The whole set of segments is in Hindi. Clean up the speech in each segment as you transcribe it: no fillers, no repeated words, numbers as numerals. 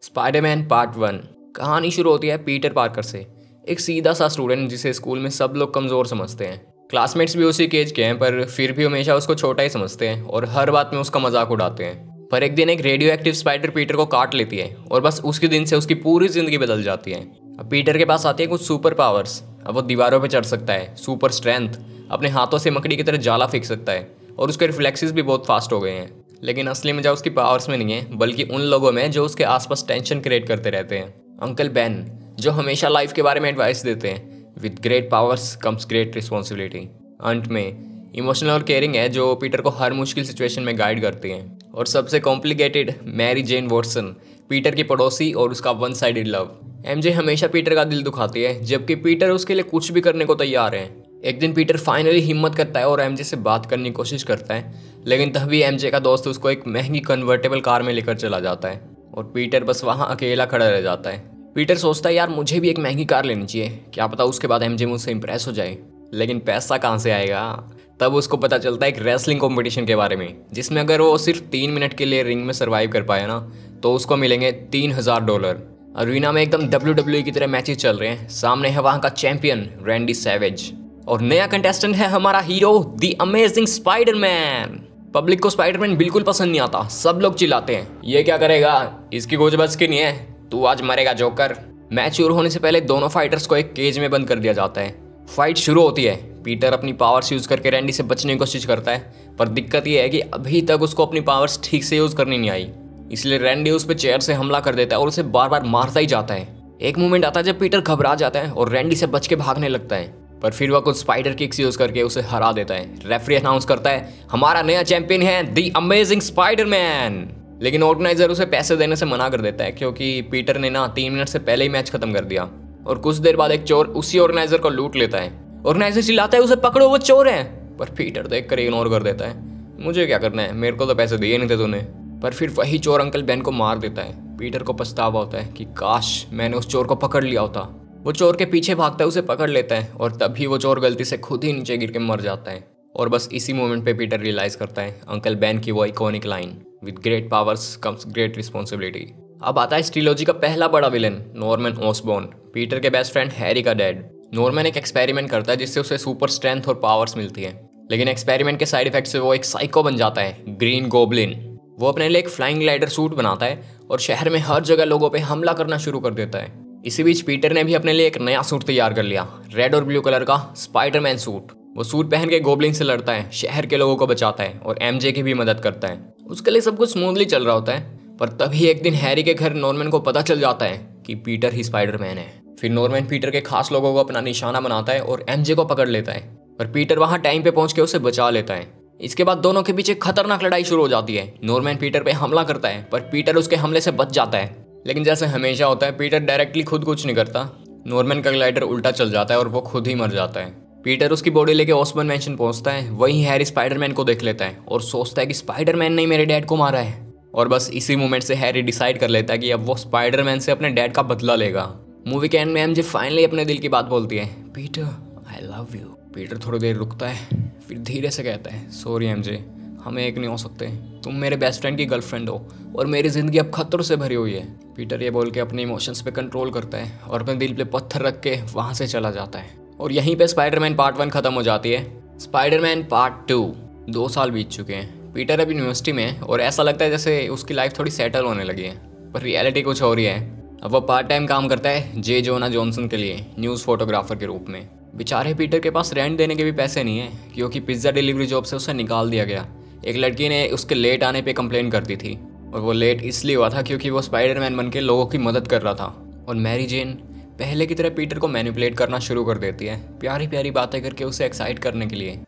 Spiderman part 1। कहानी शुरू होती है पीटर पार्कर से, एक सीधा सा स्टूडेंट जिसे स्कूल में सब लोग कमज़ोर समझते हैं। क्लासमेट्स भी उसी केज के हैं, पर फिर भी हमेशा उसको छोटा ही समझते हैं और हर बात में उसका मजाक उड़ाते हैं। पर एक दिन एक रेडियो एक्टिव स्पाइडर पीटर को काट लेती है और बस उसके दिन से उसकी पूरी ज़िंदगी बदल जाती है। अब पीटर के पास आती है कुछ सुपर पावर्स। अब वो दीवारों पर चढ़ सकता है, सुपर स्ट्रेंथ, अपने हाथों से मकड़ी की तरह जाला फेंक सकता है और उसके रिफ्लेक्सेस भी बहुत फास्ट हो गए हैं। लेकिन असली मजा उसकी पावर्स में नहीं है, बल्कि उन लोगों में जो उसके आसपास टेंशन क्रिएट करते रहते हैं। अंकल बेन, जो हमेशा लाइफ के बारे में एडवाइस देते हैं। With great powers comes great responsibility. अंत में इमोशनल और केयरिंग है, जो पीटर को हर मुश्किल सिचुएशन में गाइड करती हैं। और सबसे complicated, Mary Jane Watson, Peter की पड़ोसी और उसका वन साइडेड लव। एमजे हमेशा पीटर का दिल दुखाती है, जबकि पीटर उसके लिए कुछ भी करने को तैयार है। एक दिन पीटर फाइनली हिम्मत करता है और एमजे से बात करने की कोशिश करता है, लेकिन तभी एमजे का दोस्त उसको एक महंगी कन्वर्टेबल कार में लेकर चला जाता है और पीटर बस वहाँ अकेला खड़ा रह जाता है। पीटर सोचता है, यार मुझे भी एक महंगी कार लेनी चाहिए, क्या पता उसके बाद एमजे मुझसे इंप्रेस हो जाए। लेकिन पैसा कहाँ से आएगा? तब उसको पता चलता है एक रेसलिंग कंपटीशन के बारे में, जिसमें अगर वो सिर्फ 3 मिनट के लिए रिंग में सर्वाइव कर पाए ना, तो उसको मिलेंगे $3000। अरीना में एकदम WWE की तरह मैचेस चल रहे हैं। सामने है वहाँ का चैंपियन रैंडी सैवेज और नया कंटेस्टेंट है हमारा hero the amazing Spiderman. Public को स्पाइडरमैन बिल्कुल पसंद नहीं आता, सब लोग चिल्लाते हैं, ये क्या करेगा, इसकी कुछ बस की नहीं है, तू आज मरेगा जोकर। मैच शुरू होने से पहले दोनों फाइटर्स को एक केज में बंद कर दिया जाता है। फाइट शुरू होती है। पीटर अपनी पावर्स यूज करके रैंडी से बचने की कोशिश करता है, पर दिक्कत यह है कि अभी तक उसको अपनी पावर्स ठीक से यूज करनी नहीं आई, इसलिए रैंडी उस पर चेयर से हमला कर देता है और उसे बार बार मारता ही जाता है। एक मोमेंट आता है जब पीटर घबरा जाता है और रैंडी से बच के भागने लगता है, पर फिर वह कुछ स्पाइडर किक्स यूज करके उसे हरा देता है। रेफरी अनाउंस करता है, हमारा नया चैंपियन है द अमेजिंग स्पाइडरमैन। लेकिन ऑर्गेनाइजर उसे पैसे देने से मना कर देता है, क्योंकि पीटर ने ना 3 मिनट से पहले ही मैच खत्म कर दिया। और कुछ देर बाद एक चोर उसी ऑर्गेनाइजर को लूट लेता है। ऑर्गेनाइजर चिल्लाता है, उसे पकड़ो, वो चोर है। पर पीटर देख कर इग्नोर कर देता है, मुझे क्या करना है, मेरे को तो पैसे दिए नहीं थे तूने। पर फिर वही चोर अंकल बेन को मार देता है। पीटर को पछतावा होता है कि काश मैंने उस चोर को पकड़ लिया होता। वो चोर के पीछे भागता है, उसे पकड़ लेता है और तभी वो चोर गलती से खुद ही नीचे गिर के मर जाता है। और बस इसी मोमेंट पे पीटर रियलाइज करता है अंकल बेन की वो iconic line, with great powers comes great responsibility. अब आता है इस ट्रिलॉजी का पहला बड़ा विलन, नॉर्मन ऑसबॉर्न, पीटर के बेस्ट फ्रेंड हैरी का डैड। नॉर्मन एक एक्सपेरिमेंट करता है जिससे उसे सुपर स्ट्रेंथ और पावर्स मिलती है, लेकिन एक्सपेरिमेंट के साइड इफेक्ट से वो एक साइको बन जाता है, ग्रीन गोब्लिन। वो अपने लिए एक फ्लाइंग ग्लाइडर सूट बनाता है और शहर में हर जगह लोगों पे हमला करना शुरू कर देता है। इसी बीच पीटर ने भी अपने लिए एक नया सूट तैयार कर लिया, रेड और ब्लू कलर का स्पाइडरमैन सूट। वो सूट पहन के गोब्लिन से लड़ता है, शहर के लोगों को बचाता है और एमजे की भी मदद करता है। उसके लिए सब कुछ स्मूथली चल रहा होता है, पर तभी एक दिन हैरी के घर नॉर्मन को पता चल जाता है कि पीटर ही स्पाइडरमैन है। फिर नॉर्मन पीटर के खास लोगों को अपना निशाना बनाता है और एमजे को पकड़ लेता है, पर पीटर वहां टाइम पे पहुंच के उसे बचा लेता है। इसके बाद दोनों के बीच एक खतरनाक लड़ाई शुरू हो जाती है। नॉर्मन पीटर पे हमला करता है, पर पीटर उसके हमले से बच जाता है। लेकिन जैसे हमेशा होता है, पीटर डायरेक्टली खुद कुछ नहीं करता। नॉर्मन का ग्लाइडर उल्टा चल जाता है और वो खुद ही मर जाता है। पीटर उसकी बॉडी लेके ऑसबॉर्न मैंशन पहुंचता है। वहीं हैरी स्पाइडरमैन को देख लेता है और सोचता है कि स्पाइडरमैन ने मेरे डैड को मारा है। और बस इसी मोमेंट से हैरी डिसाइड कर लेता है कि अब वो स्पाइडरमैन से अपने डैड का बदला लेगा। मूवी के एंड में एमजे फाइनली अपने दिल की बात बोलती है, Peter I love you. Peter थोड़ी देर रुकता है, फिर धीरे से कहता है, सॉरी एमजे, हम एक नहीं हो सकते, तुम मेरे बेस्ट फ्रेंड की गर्लफ्रेंड हो और मेरी ज़िंदगी अब खतरों से भरी हुई है। पीटर ये बोल के अपने इमोशंस पे कंट्रोल करता है और अपने दिल पे पत्थर रख के वहाँ से चला जाता है। और यहीं पे स्पाइडरमैन पार्ट 1 खत्म हो जाती है। Spiderman part 2। 2 साल बीत चुके हैं। पीटर अब यूनिवर्सिटी में है और ऐसा लगता है जैसे उसकी लाइफ थोड़ी सेटल होने लगी है, पर रियलिटी कुछ हो रही है। अब वो पार्ट टाइम काम करता है जे जोना जॉनसन के लिए, न्यूज़ फोटोग्राफर के रूप में। बेचारे पीटर के पास रेंट देने के भी पैसे नहीं है, क्योंकि पिज्ज़ा डिलीवरी जॉब से उसे निकाल दिया गया। एक लड़की ने उसके लेट आने पे कंप्लेन कर दी थी, और वो लेट इसलिए हुआ था क्योंकि वो स्पाइडरमैन बन के लोगों की मदद कर रहा था। और मैरी जेन पहले की तरह पीटर को मैनिपुलेट करना शुरू कर देती है, प्यारी प्यारी बातें करके उसे एक्साइट करने के लिए।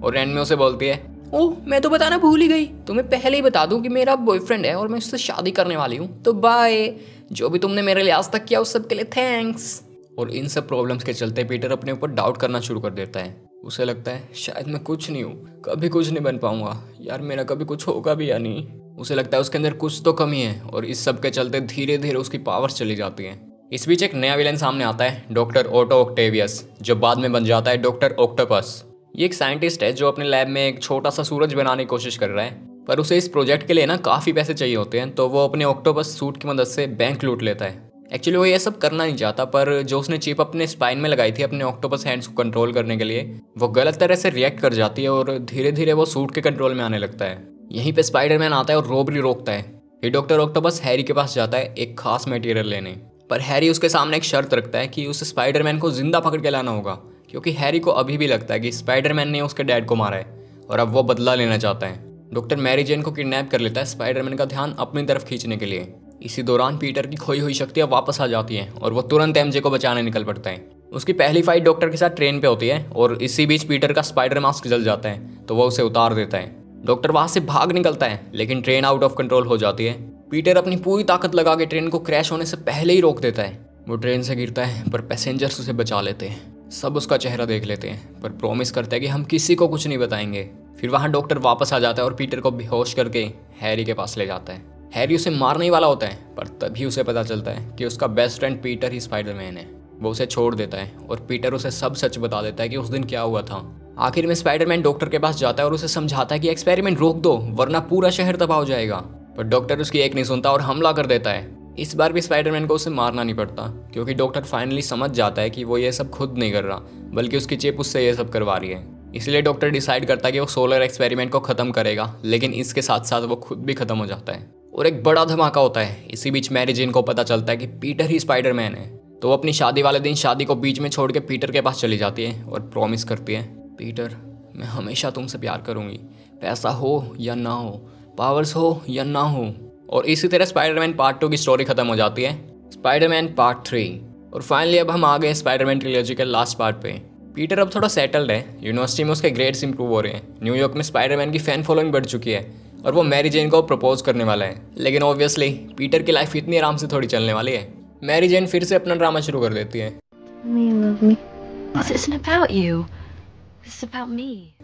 और एंड में उसे बोलती है, ओह मैं तो बताना भूल ही गई, तुम्हें पहले ही बता दूं कि मेरा बॉयफ्रेंड है और मैं उससे शादी करने वाली हूँ, तो बाय, जो भी तुमने मेरे लिए आज तक किया उस सब के लिए थैंक्स। और इन सब प्रॉब्लम्स के चलते पीटर अपने ऊपर डाउट करना शुरू कर देता है। उसे लगता है शायद मैं कुछ नहीं हूँ, कभी कुछ नहीं बन पाऊंगा, यार मेरा कभी कुछ होगा भी या नहीं। उसे लगता है उसके अंदर कुछ तो कमी है, और इस सब के चलते धीरे धीरे उसकी पावर्स चली जाती हैं। इस बीच एक नया विलन सामने आता है, डॉक्टर ओटो ऑक्टेवियस, जो बाद में बन जाता है डॉक्टर ऑक्टोपस। ये एक साइंटिस्ट है जो अपने लैब में एक छोटा सा सूरज बनाने की कोशिश कर रहा है, पर उसे इस प्रोजेक्ट के लिए ना काफ़ी पैसे चाहिए होते हैं, तो वो अपने ऑक्टोपस सूट की मदद से बैंक लूट लेता है। एक्चुअली वो ये सब करना नहीं चाहता, पर जो उसने चिप अपने स्पाइन में लगाई थी अपने ऑक्टोपस हैंड्स को कंट्रोल करने के लिए, वो गलत तरह से रिएक्ट कर जाती है और धीरे धीरे वो सूट के कंट्रोल में आने लगता है। यहीं पे स्पाइडरमैन आता है और रॉबरी रोकता है। ये डॉक्टर ऑक्टोपस हैरी के पास जाता है एक खास मटेरियल लेने, पर हैरी उसके सामने एक शर्त रखता है कि उसे स्पाइडरमैन को जिंदा पकड़ के लाना होगा, क्योंकि हैरी को अभी भी लगता है कि स्पाइडरमैन ने उसके डैड को मारा है और अब वो बदला लेना चाहता है। डॉक्टर मैरी जेन को किडनैप कर लेता है स्पाइडरमैन का ध्यान अपनी तरफ खींचने के लिए। इसी दौरान पीटर की खोई हुई शक्तियां वापस आ जाती हैं और वो तुरंत एमजे को बचाने निकल पड़ता है। उसकी पहली फाइट डॉक्टर के साथ ट्रेन पे होती है और इसी बीच पीटर का स्पाइडर मास्क जल जाता है, तो वो उसे उतार देता है। डॉक्टर वहां से भाग निकलता है, लेकिन ट्रेन आउट ऑफ कंट्रोल हो जाती है। पीटर अपनी पूरी ताकत लगा के ट्रेन को क्रैश होने से पहले ही रोक देता है। वो ट्रेन से गिरता है, पर पैसेंजर्स उसे बचा लेते हैं। सब उसका चेहरा देख लेते हैं, पर प्रॉमिस करता है कि हम किसी को कुछ नहीं बताएंगे। फिर वहाँ डॉक्टर वापस आ जाता है और पीटर को बेहोश करके हैरी के पास ले जाता है। हैरी उसे मारने ही वाला होता है, पर तभी उसे पता चलता है कि उसका बेस्ट फ्रेंड पीटर ही स्पाइडरमैन है। वो उसे छोड़ देता है और पीटर उसे सब सच बता देता है कि उस दिन क्या हुआ था। आखिर में स्पाइडरमैन डॉक्टर के पास जाता है और उसे समझाता है कि एक्सपेरिमेंट रोक दो, वरना पूरा शहर तबाह हो जाएगा। पर डॉक्टर उसकी एक नहीं सुनता और हमला कर देता है। इस बार भी स्पाइडरमैन को उसे मारना नहीं पड़ता, क्योंकि डॉक्टर फाइनली समझ जाता है कि वो ये सब खुद नहीं कर रहा, बल्कि उसकी चिप उससे ये सब करवा रही है। इसलिए डॉक्टर डिसाइड करता है कि वो सोलर एक्सपेरिमेंट को खत्म करेगा, लेकिन इसके साथ साथ वो खुद भी खत्म हो जाता है और एक बड़ा धमाका होता है। इसी बीच मैरी जेन को पता चलता है कि पीटर ही स्पाइडरमैन है, तो वो अपनी शादी वाले दिन शादी को बीच में छोड़ के पीटर के पास चली जाती है और प्रॉमिस करती है, पीटर मैं हमेशा तुमसे प्यार करूंगी, पैसा हो या ना हो, पावर्स हो या ना हो। और इसी तरह स्पाइडरमैन पार्ट 2 की स्टोरी खत्म हो जाती है। स्पाइडरमैन पार्ट 3 और फाइनली अब हम आ गए स्पाइडरमैन ट्रिलॉजी के लास्ट पार्ट पे। पीटर अब थोड़ा सेटल्ड है, यूनिवर्सिटी में उसके ग्रेड्स इंप्रूव हो रहे हैं, न्यूयॉर्क में स्पाइडरमैन की फैन फॉलोइंग बढ़ चुकी है और वो मैरी जेन को प्रपोज करने वाला है। लेकिन ऑब्वियसली पीटर की लाइफ इतनी आराम से थोड़ी चलने वाली है। मैरी जेन फिर से अपना ड्रामा शुरू कर देती है।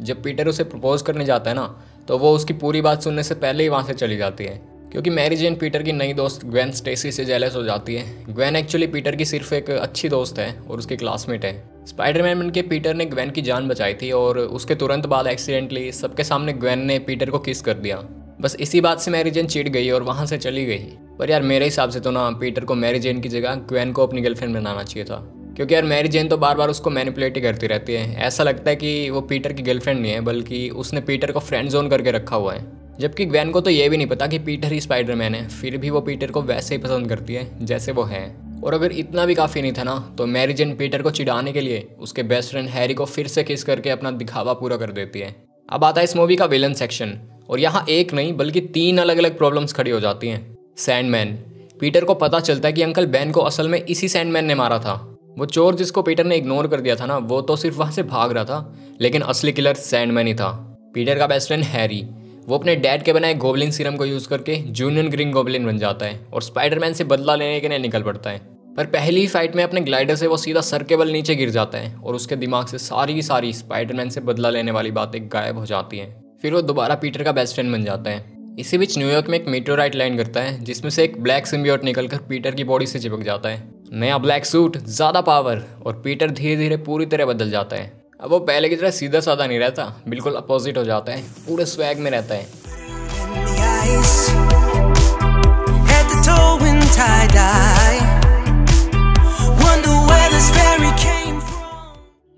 जब पीटर उसे प्रपोज करने जाता है ना, तो वो उसकी पूरी बात सुनने से पहले ही वहाँ से चली जाती है, क्योंकि मैरी जेन पीटर की नई दोस्त ग्वेन स्टेसी से जेलस हो जाती है। ग्वेन एक्चुअली पीटर की सिर्फ एक अच्छी दोस्त है और उसकी क्लासमेट है। स्पाइडरमैन बनके पीटर ने ग्वेन की जान बचाई थी और उसके तुरंत बाद एक्सीडेंटली सबके सामने ग्वेन ने पीटर को किस कर दिया। बस इसी बात से मैरी जेन चिढ़ गई और वहाँ से चली गई। पर यार मेरे हिसाब से तो ना पीटर को मैरी जेन की जगह ग्वेन को अपनी गर्लफ्रेंड बनाना चाहिए था, क्योंकि यार मैरी जेन तो बार बार उसको मैनिपुलेट ही करती रहती है। ऐसा लगता है कि वो पीटर की गर्लफ्रेंड नहीं है, बल्कि उसने पीटर को फ्रेंड जोन करके रखा हुआ है। जबकि ग्वेन को तो ये भी नहीं पता कि पीटर ही स्पाइडरमैन है, फिर भी वो पीटर को वैसे ही पसंद करती है जैसे वो है। और अगर इतना भी काफ़ी नहीं था ना, तो मैरी जेन पीटर को चिढ़ाने के लिए उसके बेस्ट फ्रेंड हैरी को फिर से किस करके अपना दिखावा पूरा कर देती है। अब आता है इस मूवी का विलन सेक्शन, और यहाँ एक नहीं बल्कि 3 अलग अलग प्रॉब्लम्स खड़ी हो जाती हैं। सैंडमैन। पीटर को पता चलता है कि अंकल बेन को असल में इसी सैंडमैन ने मारा था। वो चोर जिसको पीटर ने इग्नोर कर दिया था ना, वो तो सिर्फ वहाँ से भाग रहा था, लेकिन असली किलर सैंडमैन ही था। पीटर का बेस्ट फ्रेंड हैरी, वो अपने डैड के बनाए गोबलिन सीरम को यूज़ करके जूनियन ग्रीन गोबलिन बन जाता है और स्पाइडरमैन से बदला लेने के लिए निकल पड़ता है। पर पहली ही फाइट में अपने ग्लाइडर से वो सीधा सर के बल नीचे गिर जाता है और उसके दिमाग से सारी की सारी स्पाइडरमैन से बदला लेने वाली बातें गायब हो जाती हैं। फिर वो दोबारा पीटर का बेस्ट फ्रेंड बन जाता है। इसी बीच न्यूयॉर्क में एक मीटेओराइट लैंड करता है, जिसमें से एक ब्लैक सिम्बियोट निकलकर पीटर की बॉडी से चिपक जाता है। नया ब्लैक सूट, ज़्यादा पावर, और पीटर धीरे धीरे पूरी तरह बदल जाता है। अब वो पहले की तरह सीधा साधा नहीं रहता, बिल्कुल अपोजिट हो जाता है, पूरे स्वैग में रहता है।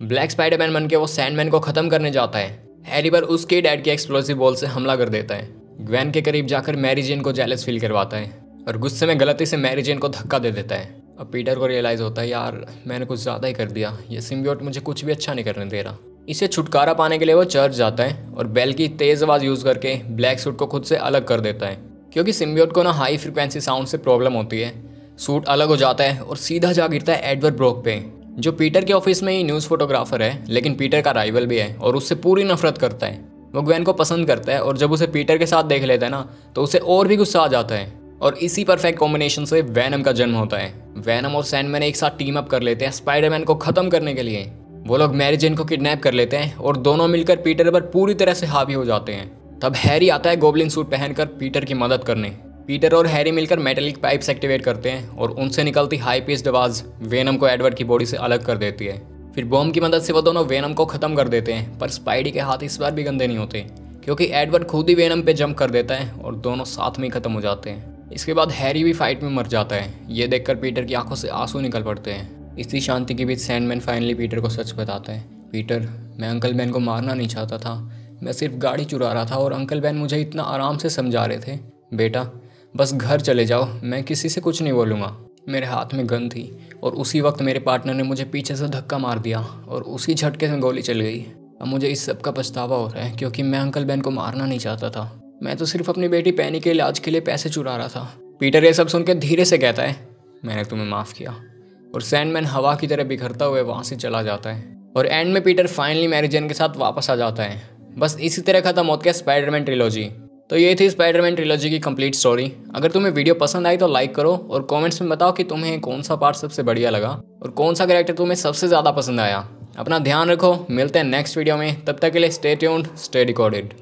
ब्लैक स्पाइडरमैन बनके वो सैंडमैन को खत्म करने जाता है। हैरी पर उसके डैड के एक्सप्लोसिव बॉल से हमला कर देता है। ग्वेन के करीब जाकर मैरी जेन को जेलस फील करवाता है और गुस्से में गलती से मैरी जेन को धक्का दे देता है। अब पीटर को रियलाइज़ होता है, यार मैंने कुछ ज़्यादा ही कर दिया, ये सिम्बियोट मुझे कुछ भी अच्छा नहीं करने दे रहा। इसे छुटकारा पाने के लिए वो चर्च जाता है और बेल की तेज़ आवाज़ यूज़ करके ब्लैक सूट को खुद से अलग कर देता है, क्योंकि सिम्बियोट को ना हाई फ्रिक्वेंसी साउंड से प्रॉब्लम होती है। सूट अलग हो जाता है और सीधा जा गिरता है एडवर्ड ब्रोक पे, जो पीटर के ऑफिस में ही न्यूज़ फोटोग्राफर है, लेकिन पीटर का राइवल भी है और उससे पूरी नफरत करता है। वो ग्वेन को पसंद करता है और जब उसे पीटर के साथ देख लेता है ना, तो उसे और भी गुस्सा आ जाता है। और इसी परफेक्ट कॉम्बिनेशन से वैनम का जन्म होता है। वैनम और सैंडमैन एक साथ टीम अप कर लेते हैं स्पाइडरमैन को खत्म करने के लिए। वो लोग मैरी जेन को किडनैप कर लेते हैं और दोनों मिलकर पीटर पर पूरी तरह से हावी हो जाते हैं। तब हैरी आता है गोबलिन सूट पहनकर पीटर की मदद करने। पीटर और हैरी मिलकर मेटेलिक पाइप्स एक्टिवेट करते हैं और उनसे निकलती हाई पिच्ड आवाज़ वेनम को एडवर्ड की बॉडी से अलग कर देती है। फिर बॉम्ब की मदद से वो दोनों वेनम को खत्म कर देते हैं, पर स्पाइडी के हाथ इस बार भी गंदे नहीं होते, क्योंकि एडवर्ड खुद ही वेनम पे जंप कर देता है और दोनों साथ में ही खत्म हो जाते हैं। इसके बाद हैरी भी फाइट में मर जाता है। ये देखकर पीटर की आंखों से आंसू निकल पड़ते हैं। इसी शांति के बीच सैंडमैन फाइनली पीटर को सच बताता है। पीटर, मैं अंकल बेन को मारना नहीं चाहता था, मैं सिर्फ गाड़ी चुरा रहा था और अंकल बेन मुझे इतना आराम से समझा रहे थे, बेटा बस घर चले जाओ, मैं किसी से कुछ नहीं बोलूँगा। मेरे हाथ में गन थी और उसी वक्त मेरे पार्टनर ने मुझे पीछे से धक्का मार दिया और उसी झटके में गोली चल गई। अब मुझे इस सब का पछतावा हो रहा है क्योंकि मैं अंकल बेन को मारना नहीं चाहता था। मैं तो सिर्फ अपनी बेटी पैनी के इलाज के लिए पैसे चुरा रहा था। पीटर ये सब सुनकर धीरे से कहता है, मैंने तुम्हें माफ़ किया। और सैंडमैन हवा की तरह बिखरता हुए वहाँ से चला जाता है। और एंड में पीटर फाइनली मैरी जेन के साथ वापस आ जाता है। बस इसी तरह खत्म होती है स्पाइडरमैन ट्रिलॉजी। तो ये थी स्पाइडरमैन ट्रिलॉजी की कंप्लीट स्टोरी। अगर तुम्हें वीडियो पसंद आई तो लाइक करो और कमेंट्स में बताओ कि तुम्हें कौन सा पार्ट सबसे बढ़िया लगा और कौन सा कैरेक्टर तुम्हें सबसे ज़्यादा पसंद आया। अपना ध्यान रखो, मिलते हैं नेक्स्ट वीडियो में। तब तक के लिए स्टे ट्यून्ड, स्टे रिकॉर्डेड।